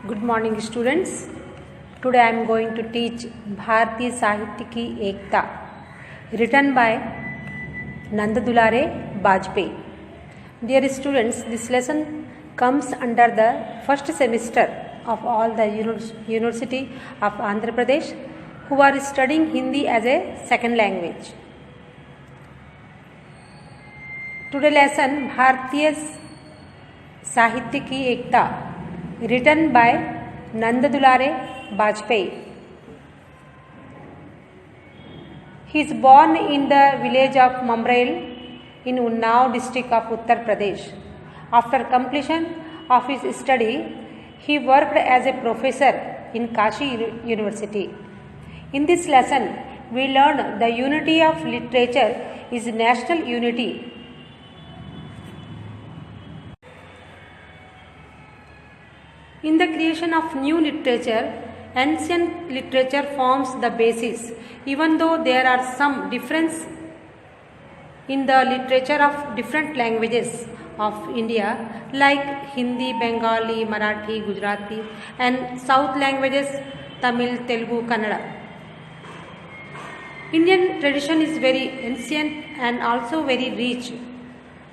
Good morning students. Today I am going to teach Bharatiya Sahitya ki Ekta written by Nand Dulare Bajpayee. Dear students, this lesson comes under the first semester of all the University of Andhra Pradesh who are studying Hindi as a second language. Today lesson Bharatiya Sahitya ki Ekta written by Nand Dulare Bajpayee. He is born in the village of Mamrail in Unnao district of Uttar Pradesh. After completion of his study, he worked as a professor in Kashi University. In this lesson, we learn the unity of literature is national unity. In the creation of new literature, ancient literature forms the basis, even though there are some difference in the literature of different languages of India like Hindi, Bengali, Marathi, Gujarati and South languages Tamil, Telugu, Kannada. Indian tradition is very ancient and also very rich.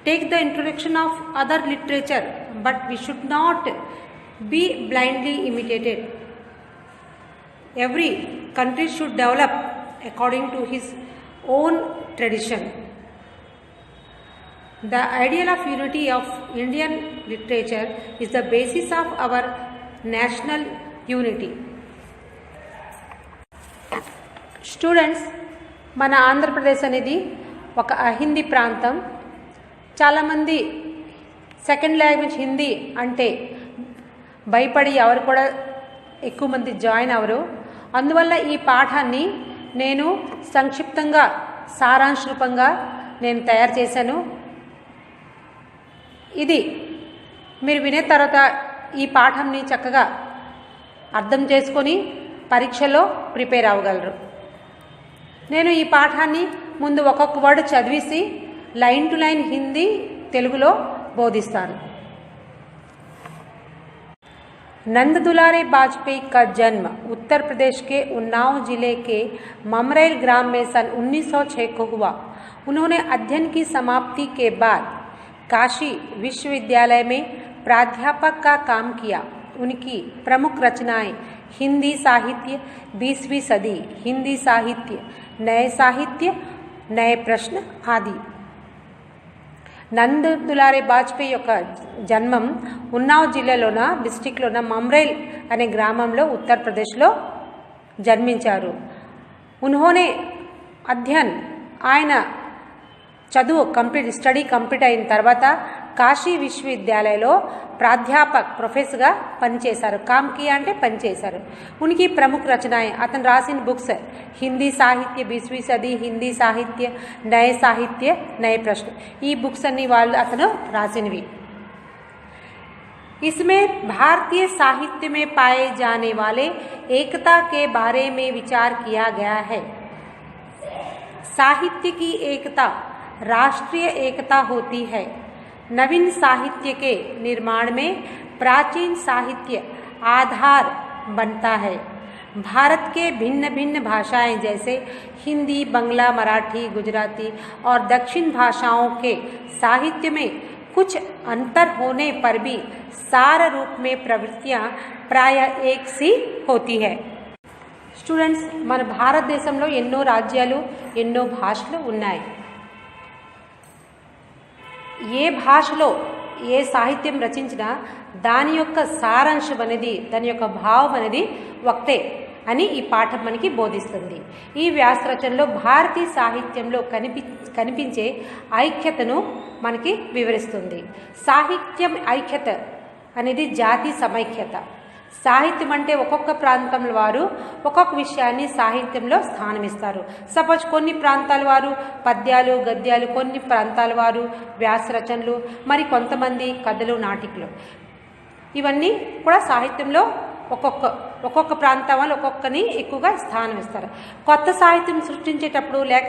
Take the introduction of other literature, but we should not be blindly imitated. Every country should develop according to his own tradition. The ideal of unity of Indian literature is the basis of our national unity. Students, మన ఆంధ్రప్రదేశ్ అనేది ఒక హిందీ ప్రాంతం. చాలామంది second language Hindi అంటే భయపడి ఎవరు కూడా ఎక్కువ మంది జాయిన్ అవ్వరు. అందువల్ల ఈ పాఠాన్ని నేను సంక్షిప్తంగా సారాంశ రూపంగా నేను తయారు చేశాను. ఇది మీరు వినే తర్వాత ఈ పాఠంని చక్కగా అర్థం చేసుకొని పరీక్షలో ప్రిపేర్ అవ్వగలరు. నేను ఈ పాఠాన్ని ముందు ఒక్కొక్క వర్డ్ చదివేసి లైన్ టు లైన్ హిందీ తెలుగులో బోధిస్తాను. नंद दुलारे बाजपेयी का जन्म उत्तर प्रदेश के उन्नाव जिले के ममरेल ग्राम में सन 1906 को हुआ. उन्होंने अध्ययन की समाप्ति के बाद काशी विश्वविद्यालय में प्राध्यापक का काम किया. उनकी प्रमुख रचनाएं हिंदी साहित्य, 20वीं सदी, हिंदी साहित्य, नए प्रश्न आदि. నంద్ దులారే బాజ్పేయి యొక్క జన్మం ఉన్నావ్ జిల్లాలోన డిస్టిక్లోన మమ్రైల్ అనే గ్రామంలో ఉత్తరప్రదేశ్లో జన్మించారు. ఉన్హోనే అధ్యయన్ ఆయన చదువు స్టడీ కంప్లీట్ అయిన తర్వాత కాశీ విశ్వవిద్యాలయంలో ప్రాధ్యాపక్ ప్రొఫెసర్గా పనిచేశారు. కామ్ కియా అంటే పనిచేశారు. ఉనికి ప్రముఖ రచనాయే అతను రాసిన బుక్స్ హిందీ సాహిత్య, 20वीं सदी, హిందీ సాహిత్య, నయ ప్రశ్న. ఈ బుక్స్ అన్ని అతను రాసినవి. इसमें भारतीय साहित्य में पाए जाने वाले एकता के बारे में विचार किया गया है. साहित्य की एकता राष्ट्रीय एकता होती है. नवीन साहित्य के निर्माण में प्राचीन साहित्य आधार बनता है. भारत के भिन्न भिन्न भाषाएं जैसे हिंदी, बंगला, मराठी, गुजराती और दक्षिण भाषाओं के साहित्य में कुछ अंतर होने पर भी सार रूप में प्रवृत्तियां प्राय एक सी होती है. స్టూడెంట్స్, మన భారతదేశంలో ఎన్నో రాజ్యాలు, ఎన్నో భాషలు ఉన్నాయి. ఏ భాషలో ఏ సాహిత్యం రచించినా దాని యొక్క సారాంశం అనేది, దాని యొక్క భావం అనేది ఒకటే అని ఈ పాఠం మనకి బోధిస్తుంది. ఈ వ్యాస రచనలో భారతీయ సాహిత్యంలో కనిపించే ఐక్యతను మనకి వివరిస్తుంది. సాహిత్యం ఐక్యత అనేది జాతి సమైక్యత. సాహిత్యం అంటే ఒక్కొక్క ప్రాంతంలో వారు ఒక్కొక్క విషయాన్ని సాహిత్యంలో స్థానమిస్తారు. సపోజ్ కొన్ని ప్రాంతాల వారు పద్యాలు, గద్యాలు, కొన్ని ప్రాంతాల వారు వ్యాస రచనలు, మరి కొంతమంది కథలు, నాటికలు, ఇవన్నీ కూడా సాహిత్యంలో ఒక్కొక్క ప్రాంతం వాళ్ళు ఒక్కొక్కని ఎక్కువగా స్థానం ఇస్తారు. కొత్త సాహిత్యం సృష్టించేటప్పుడు లేక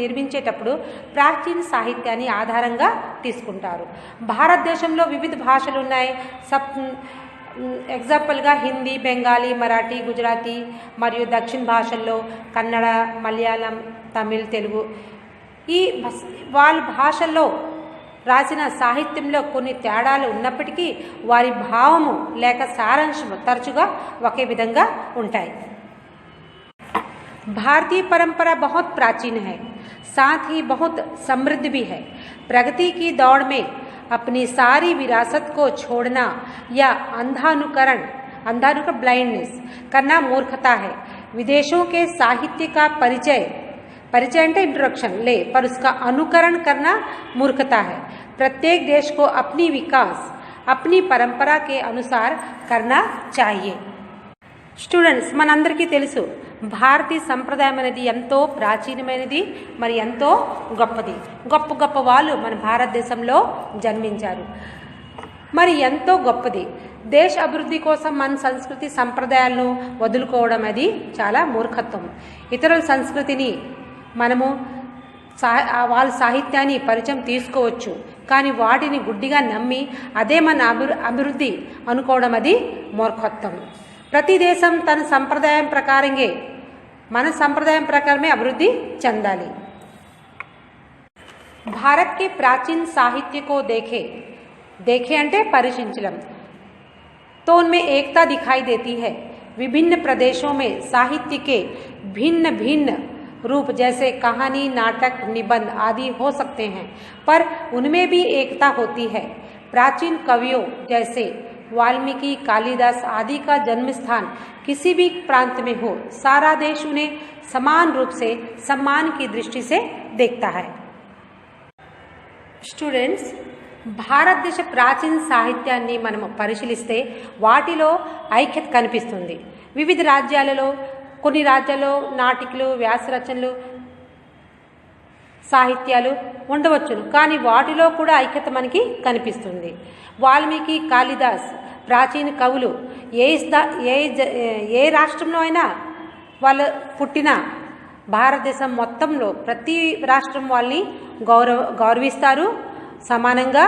నిర్మించేటప్పుడు ప్రాచీన సాహిత్యాన్ని ఆధారంగా తీసుకుంటారు. భారతదేశంలో వివిధ భాషలు ఉన్నాయి. ఎగ్జాంపుల్గా హిందీ, బెంగాలీ, మరాఠీ, గుజరాతీ మరియు దక్షిణ భాషల్లో కన్నడ, మలయాళం, తమిళ్, తెలుగు ఈ వాళ్ళ భాషల్లో రాసిన సాహిత్యంలో కొన్ని తేడాలు ఉన్నప్పటికీ వారి భావము లేక సారాంశము తరచుగా ఒకే విధంగా ఉంటాయి. भारतीय परंपरा बहुत प्राचीन है, साथ ही बहुत समृद्ध भी है. प्रगति की दौड़ में अपनी सारी विरासत को छोड़ना या अंधानुकरण ब्लाइंडनेस करना मूर्खता है. विदेशों के साहित्य का परिचय అంటే इंट्रोडक्शन ले पर उसका अनुकरण करना मूर्खता है. प्रत्येक देश को अपनी विकास अपनी परंपरा के अनुसार करना चाहिए. స్టూడెంట్స్, మనందరికీ తెలుసు భారతీయ సంప్రదాయం అనేది ఎంతో ప్రాచీనమైనది, మరి ఎంతో గొప్పది. గొప్ప గొప్ప వాళ్ళు మన భారతదేశంలో జన్మించారు, మరి ఎంతో గొప్పది. దేశ అభివృద్ధి కోసం మన సంస్కృతి సంప్రదాయాలను వదులుకోవడం అది చాలా మూర్ఖత్వం. ఇతరుల సంస్కృతిని మనము వాళ్ళ సాహిత్యాన్ని పరిచయం తీసుకోవచ్చు, కానీ వాటిని గుడ్డిగా నమ్మి అదే మన అభివృద్ధి అనుకోవడం అది మూర్ఖత్వం. ప్రతి దేశం తన సంప్రదాయం ప్రకారంగా మన సంప్రదాయం ప్రకారమే అభివృద్ధి చెందాలి. भारत के प्राचीन साहित्य को देखे అంటే పరిశీలించడం तो उनमें एकता दिखाई देती है. विभिन्न प्रदेशों में साहित्य के भिन्न भिन्न रूप जैसे कहानी, नाटक, निबंध आदि हो सकते हैं, पर उनमें भी एकता होती है. प्राचीन कवियों जैसे वाल्मीकि, कालिदास आदि का जन्म स्थान किसी भी प्रांत में हो, सारा देश उन्हें समान रूप से सम्मान की दृष्टि से देखता है. స్టూడెంట్స్, భారతదేశ ప్రాచీన సాహిత్యాన్ని మనం పరిశీలిస్తే వాటిలో ఐక్యత కనిపిస్తుంది. వివిధ రాజ్యాలలో కొన్ని రాజ్యాల్లో నాటికలు, వ్యాసరచనలు, సాహిత్యాలు ఉండవచ్చును, కానీ వాటిలో కూడా ఐక్యత మనకి కనిపిస్తుంది. వాల్మీకి, కాళిదాస్ ప్రాచీన కవులు ఏ రాష్ట్రంలో అయినా వాళ్ళు పుట్టిన భారతదేశం మొత్తంలో ప్రతి రాష్ట్రం వాళ్ళని గౌరవిస్తారు, సమానంగా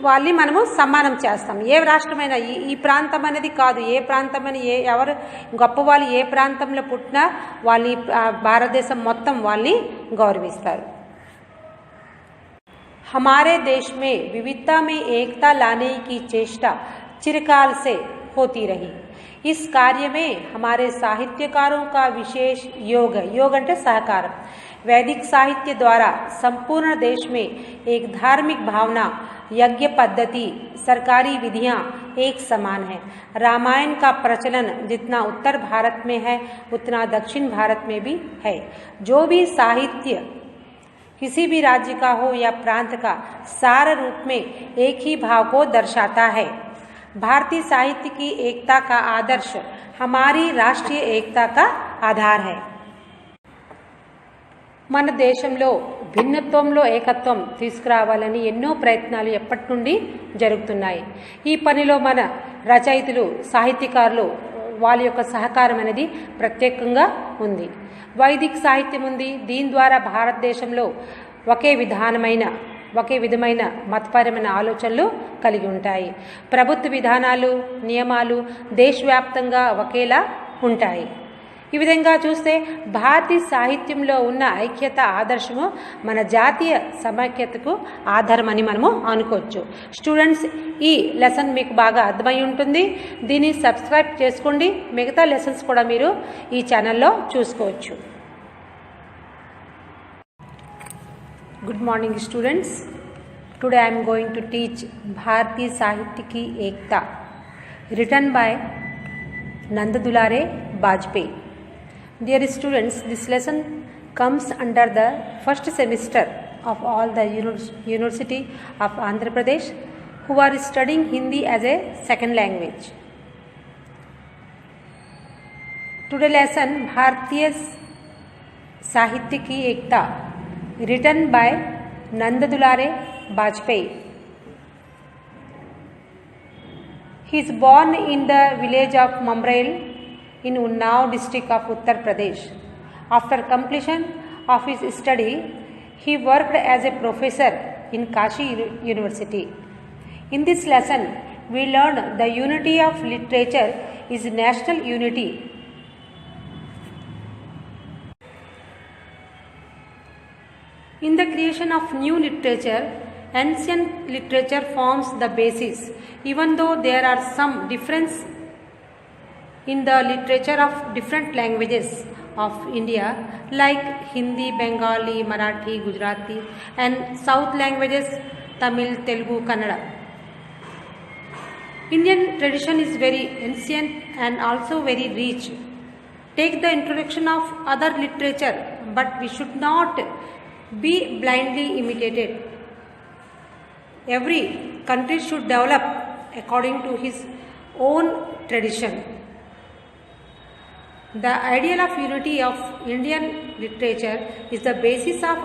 వాళ్ళని మనము సమానం చేస్తాం. ఏ రాష్ట్రమైనా ఈ ప్రాంతం అనేది కాదు, ఏ ప్రాంతం అని ఎవరు గొప్ప వాళ్ళు ఏ ప్రాంతంలో పుట్టినా వాళ్ళని భారతదేశం మొత్తం వాళ్ళని గౌరవిస్తారు. हमारे देश में विविधता में एकता लाने की चेष्टा चिरकाल से होती रही. इस कार्य में हमारे साहित्यकारों का विशेष योग అంటే సహకారం. वैदिक साहित्य द्वारा संपूर्ण देश में एक धार्मिक भावना, यज्ञ पद्धति, सरकारी विधियां एक समान है. रामायण का प्रचलन जितना उत्तर भारत में है उतना दक्षिण भारत में भी है. जो भी साहित्य किसी भी राज्य का हो या प्रांत का सार रूप में एक ही भाव को दर्शाता है. भारतीय साहित्य की एकता का आदर्श हमारी राष्ट्रीय एकता का आधार है. మన దేశంలో భిన్నత్వంలో ఏకత్వం తీసుకురావాలని ఎన్నో ప్రయత్నాలు ఎప్పటి నుండి జరుగుతున్నాయి. ఈ పనిలో మన రచయితలు, సాహిత్యకారులు వాళ్ళ యొక్క సహకారం అనేది ప్రత్యేకంగా ఉంది. వైదిక సాహిత్యం ఉంది. దీని ద్వారా భారతదేశంలో ఒకే విధమైన మతపరమైన ఆలోచనలు కలిగి ఉంటాయి. ప్రభుత్వ విధానాలు, నియమాలు దేశవ్యాప్తంగా ఒకేలా ఉంటాయి. ఈ విధంగా చూస్తే భారతీయ సాహిత్యంలో ఉన్న ఐక్యత ఆదర్శము మన జాతీయ సమైక్యతకు ఆధారం అని మనము అనుకోవచ్చు. స్టూడెంట్స్, ఈ లెసన్ మీకు బాగా అర్థమై ఉంటుంది. దీన్ని సబ్స్క్రైబ్ చేసుకోండి. మిగతా లెసన్స్ కూడా మీరు ఈ ఛానల్లో చూసుకోవచ్చు. Good morning students. Today I am going to teach भारतीय साहित्य की एकता written by Nand Dulare Bajpayee. Dear students, this lesson comes under the first semester of all the University of Andhra Pradesh who are studying Hindi as a second language. Today lesson Bharatiya Sahitya ki Ekta written by Nand Dulare Bajpayee. He is born in the village of Mamrel in Unnao district of Uttar Pradesh. After completion of his study, he worked as a professor in Kashi University. In this lesson, we learn the unity of literature is national unity. In the creation of new literature, ancient literature forms the basis, even though there are some difference in the literature of different languages of India like Hindi, Bengali, Marathi, Gujarati and South languages Tamil, Telugu, Kannada. Indian tradition is very ancient and also very rich. Take the introduction of other literature, but we should not be blindly imitated. Every country should develop according to his own tradition. The ideal of unity of Indian literature is the basis of